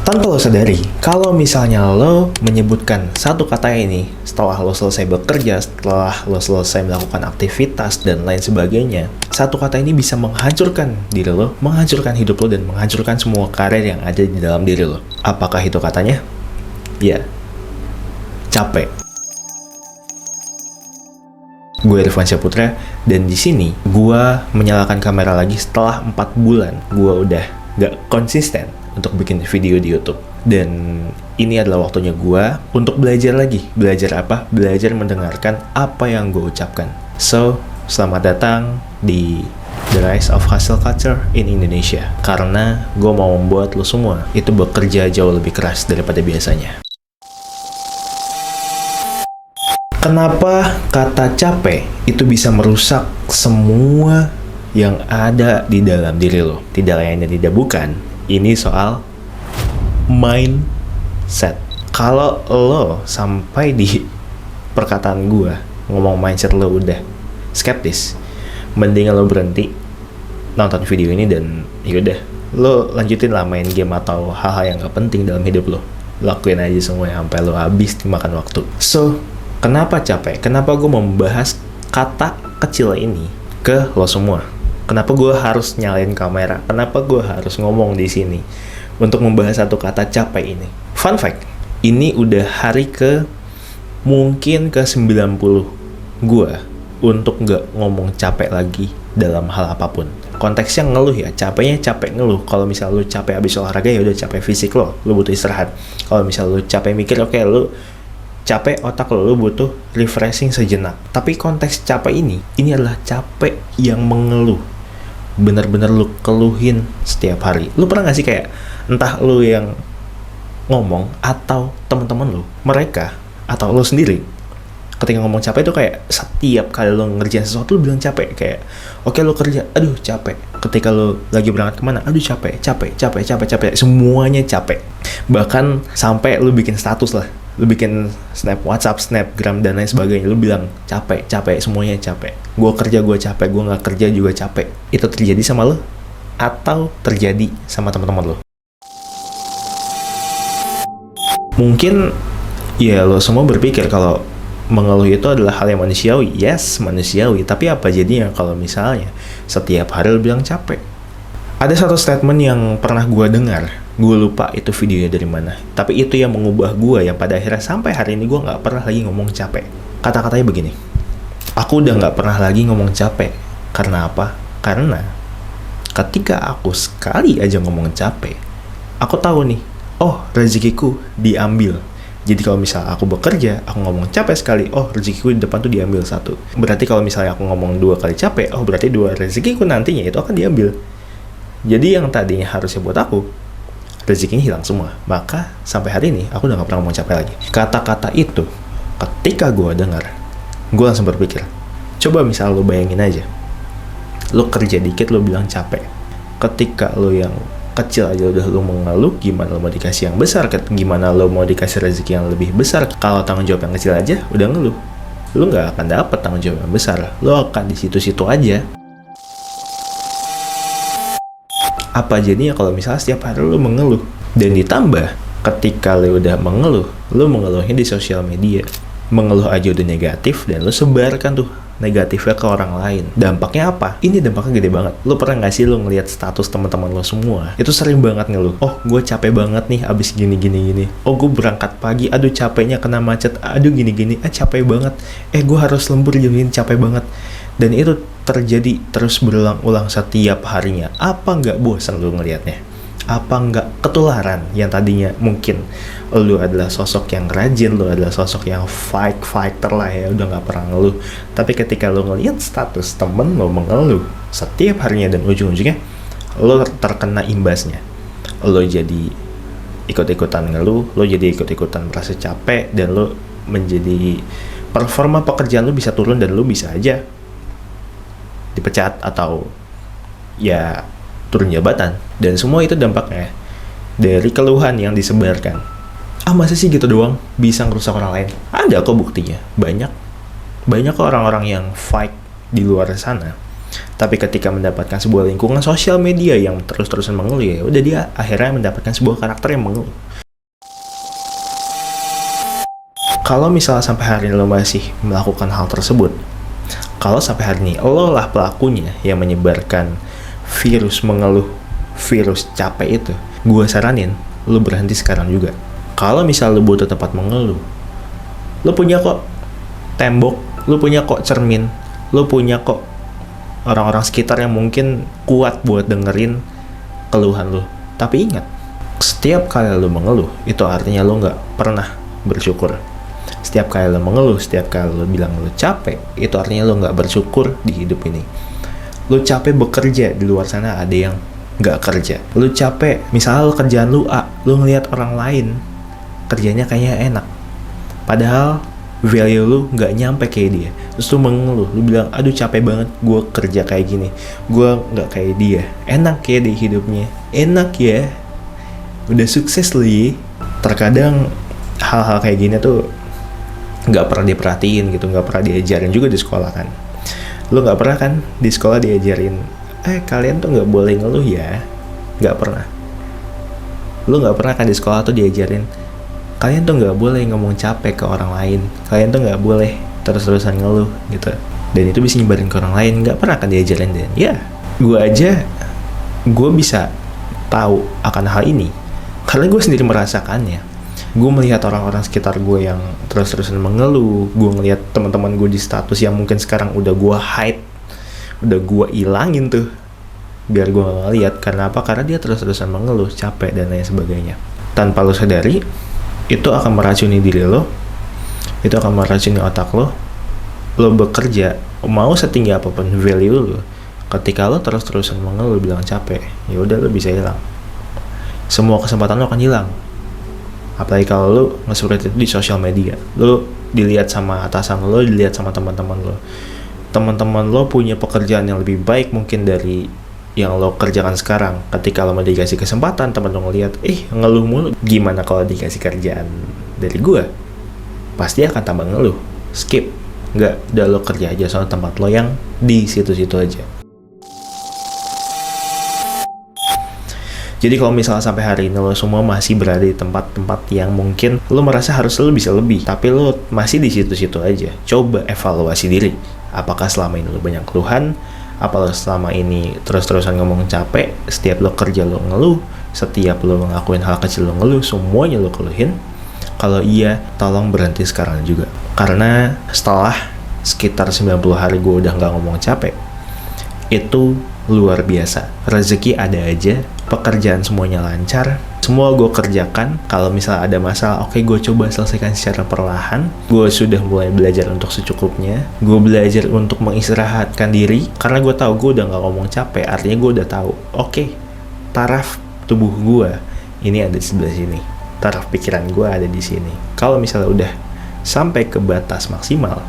Tanpa lo sadari, kalau misalnya lo menyebutkan satu kata ini setelah lo selesai bekerja, setelah lo selesai melakukan aktivitas dan lain sebagainya, satu kata ini bisa menghancurkan diri lo, menghancurkan hidup lo, dan menghancurkan semua karir yang ada di dalam diri lo. Apakah itu katanya? Ya, capek. Gue Irfan Syahputra, dan di sini gue menyalakan kamera lagi setelah 4 bulan. Gue udah gak konsisten untuk bikin video di YouTube. Dan ini adalah waktunya gue untuk belajar lagi. Belajar apa? Belajar mendengarkan apa yang gue ucapkan. So, selamat datang di The Rise of Hustle Culture in Indonesia. Karena gue mau membuat lo semua itu bekerja jauh lebih keras daripada biasanya. Kenapa kata capek itu bisa merusak semua yang ada di dalam diri lo? Tidak lain dan tidak bukan, ini soal mindset. Kalau lo sampai di perkataan gue ngomong mindset lo udah skeptis, mendingan lo berhenti nonton video ini dan yaudah lo lanjutin lah main game atau hal-hal yang gak penting dalam hidup lo. Lakuin aja semuanya sampai lo habis dimakan waktu. So, kenapa capek? Kenapa gue membahas kata kecil ini ke lo semua? Kenapa gue harus nyalain kamera? Kenapa gue harus ngomong di sini untuk membahas satu kata capek ini? Fun fact, ini udah hari mungkin ke 90 gue untuk nggak ngomong capek lagi dalam hal apapun. Konteksnya ngeluh ya, capeknya capek ngeluh. Kalau misalnya lu capek habis olahraga ya udah capek fisik lo, lu butuh istirahat. Kalau misalnya lu capek mikir, oke, lu capek otak lo butuh refreshing sejenak. Tapi konteks capek ini adalah capek yang mengeluh. Bener-bener lu keluhin setiap hari. Lu pernah gak sih kayak entah lu yang ngomong atau teman-teman lu, mereka atau lu sendiri, ketika ngomong capek itu kayak setiap kali lu ngerjain sesuatu lu bilang capek. Kayak oke, lu kerja, aduh capek. Ketika lu lagi berangkat kemana, aduh capek. Semuanya capek. Bahkan sampai lu bikin status lah, lu bikin snap WhatsApp, snapgram, dan lain sebagainya, lu bilang capek, semuanya capek. Gue kerja, gue capek. Gue gak kerja juga capek. Itu terjadi sama lu atau terjadi sama teman-teman lu? Mungkin ya lo semua berpikir kalau mengeluh itu adalah hal yang manusiawi. Yes, manusiawi. Tapi apa jadinya kalau misalnya setiap hari lo bilang capek? Ada satu statement yang pernah gue dengar. Gue lupa itu videonya dari mana. Tapi itu yang mengubah gue, yang pada akhirnya sampai hari ini gue gak pernah lagi ngomong capek. Kata-katanya begini. Aku udah gak pernah lagi ngomong capek. Karena apa? Karena ketika aku sekali aja ngomong capek, aku tahu nih, oh rezekiku diambil. Jadi kalau misalnya aku bekerja, aku ngomong capek sekali, oh rezekiku di depan tuh diambil 1. Berarti kalau misalnya aku ngomong 2 kali capek, oh berarti 2 rezekiku nantinya itu akan diambil. Jadi yang tadinya harusnya buat aku, rezekinya hilang semua. Maka sampai hari ini aku udah gak pernah ngomong capek lagi. Kata-kata itu ketika gue dengar, gue langsung berpikir, coba misalnya lo bayangin aja, lo kerja dikit lo bilang capek. Ketika lo yang kecil aja udah lo mengeluh, gimana lo mau dikasih yang besar? Gimana lo mau dikasih rezeki yang lebih besar? Kalau tanggung jawab yang kecil aja udah ngeluh, lo gak akan dapet tanggung jawab yang besar. Lo akan di situ-situ aja. Apa jadinya kalau misalnya setiap hari lo mengeluh? Dan ditambah ketika lo udah mengeluh, lo mengeluhnya di sosial media. Mengeluh aja udah negatif dan lo sebarkan tuh negatifnya ke orang lain. Dampaknya apa? Ini dampaknya gede banget. Lo pernah gak sih lo ngeliat status teman-teman lo semua itu sering banget ngeluh, oh gue capek banget nih abis gini. Oh gue berangkat pagi, aduh capeknya kena macet, aduh gini, capek banget. Gue harus lembur jadi capek banget. Dan itu terjadi terus berulang-ulang setiap harinya. Apa nggak bosan lo ngelihatnya? Apa nggak ketularan yang tadinya mungkin lo adalah sosok yang rajin, lo adalah sosok yang fighter lah ya, udah nggak pernah ngeluh. Tapi ketika lo ngelihat status temen lo mengeluh setiap harinya dan ujung-ujungnya lo terkena imbasnya, lo jadi ikut-ikutan ngeluh, lo jadi ikut-ikutan merasa capek, dan lo menjadi performa pekerjaan lo bisa turun dan lo bisa aja dipecat atau ya turun jabatan. Dan semua itu dampaknya dari keluhan yang disebarkan. Masa sih gitu doang bisa ngerusak orang lain? Ada kok buktinya. Banyak kok orang-orang yang fight di luar sana Tapi ketika mendapatkan sebuah lingkungan sosial media yang terus-terusan mengeluh, ya udah dia akhirnya mendapatkan sebuah karakter yang mengeluh. Kalau misalnya sampai hari ini lo masih melakukan hal tersebut, kalau sampai hari ini lo lah pelakunya yang menyebarkan virus mengeluh, virus capek itu, gue saranin lo berhenti sekarang juga. Kalau misalnya lo butuh tempat mengeluh, lo punya kok tembok, lo punya kok cermin, lo punya kok orang-orang sekitar yang mungkin kuat buat dengerin keluhan lo. Tapi ingat, setiap kali lo mengeluh, itu artinya lo nggak pernah bersyukur. Setiap kali lo mengeluh, setiap kali lo bilang lo capek, itu artinya lo nggak bersyukur di hidup ini. Lo capek bekerja, di luar sana ada yang nggak kerja. Lo capek, misalnya lo kerjaan lo A, lo ngelihat orang lain kerjanya kayaknya enak, padahal value lo nggak nyampe kayak dia. Terus lo mengeluh, lo bilang, aduh capek banget gue kerja kayak gini, gue nggak kayak dia. Enak ya di hidupnya, enak ya, udah sukses lo ya. Terkadang hal-hal kayak gini tuh nggak pernah diperhatiin gitu, nggak pernah diajarin juga di sekolah kan. Lo nggak pernah kan di sekolah diajarin, kalian tuh nggak boleh ngeluh ya? Nggak pernah. Lo nggak pernah kan di sekolah tuh diajarin, kalian tuh nggak boleh ngomong capek ke orang lain, kalian tuh nggak boleh terus-terusan ngeluh gitu, dan itu bisa nyebarin ke orang lain. Nggak pernah kan diajarin. Dan ya, gue bisa tahu akan hal ini karena gue sendiri merasakannya. Gue melihat orang-orang sekitar gue yang terus-terusan mengeluh. Gue ngelihat teman-teman gue di status yang mungkin sekarang udah gue hide, udah gue ilangin tuh biar gue gak ngeliat. Karena apa? Karena dia terus-terusan mengeluh, capek dan lain sebagainya. Tanpa lo sadari, itu akan meracuni diri lo, itu akan meracuni otak lo. Lo bekerja, mau setinggi apapun value lo, ketika lo terus-terusan mengeluh, bilang capek, ya udah lo bisa hilang. Semua kesempatan lo akan hilang. Apalagi kalau lo nge-spread itu di sosial media, lo dilihat sama atasan lo, dilihat sama teman-teman lo. Teman-teman lo punya pekerjaan yang lebih baik mungkin dari yang lo kerjakan sekarang. Ketika lo mau dikasih kesempatan, teman lo ngeliat, ngeluh mulu, gimana kalau dikasih kerjaan dari gue? Pasti akan tambah ngeluh. Skip. Nggak, udah lo kerja aja soal tempat lo yang di situ-situ aja. Jadi kalau misalnya sampai hari ini lo semua masih berada di tempat-tempat yang mungkin lo merasa harus lo bisa lebih, tapi lo masih di situ-situ aja, coba evaluasi diri. Apakah selama ini lo banyak keluhan? Apa lo selama ini terus-terusan ngomong capek? Setiap lo kerja lo ngeluh, setiap lo ngelakuin hal kecil lo ngeluh, semuanya lo keluhin? Kalau iya, tolong berhenti sekarang juga. Karena setelah sekitar 90 hari gue udah gak ngomong capek, itu luar biasa. Rezeki ada aja, pekerjaan semuanya lancar, semua gue kerjakan. Kalau misalnya ada masalah, oke, gue coba selesaikan secara perlahan. Gue sudah mulai belajar untuk secukupnya. Gue belajar untuk mengistirahatkan diri, karena gue tahu gue udah gak ngomong capek. Artinya gue udah tahu, oke, taraf tubuh gue ini ada di sebelah sini, taraf pikiran gue ada di sini. Kalau misalnya udah sampai ke batas maksimal,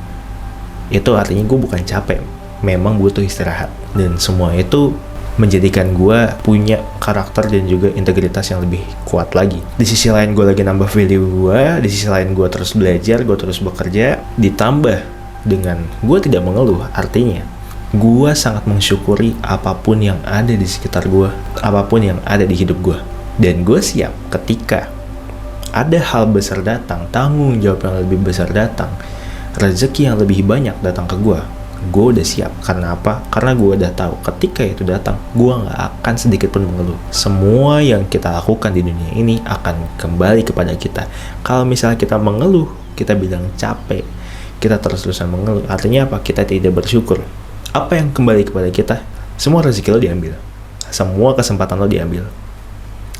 itu artinya gue bukan capek, memang butuh istirahat. Dan semua itu menjadikan gue punya karakter dan juga integritas yang lebih kuat lagi. Di sisi lain gue lagi nambah value gue, di sisi lain gue terus belajar, gue terus bekerja, ditambah dengan gue tidak mengeluh. Artinya gue sangat mensyukuri apapun yang ada di sekitar gue, apapun yang ada di hidup gue. Dan gue siap ketika ada hal besar datang, tanggung jawab yang lebih besar datang, rezeki yang lebih banyak datang ke gue udah siap. Karena apa? Karena gue udah tahu ketika itu datang, gue gak akan sedikit pun mengeluh. Semua yang kita lakukan di dunia ini akan kembali kepada kita. Kalau misalnya kita mengeluh, kita bilang capek, kita terus-terusan mengeluh, artinya apa? Kita tidak bersyukur. Apa yang kembali kepada kita? Semua rezeki lo diambil, semua kesempatan lo diambil,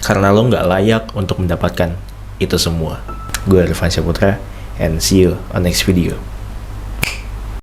karena lo gak layak untuk mendapatkan itu semua. Gue Irfan Syahputra, and see you on next video.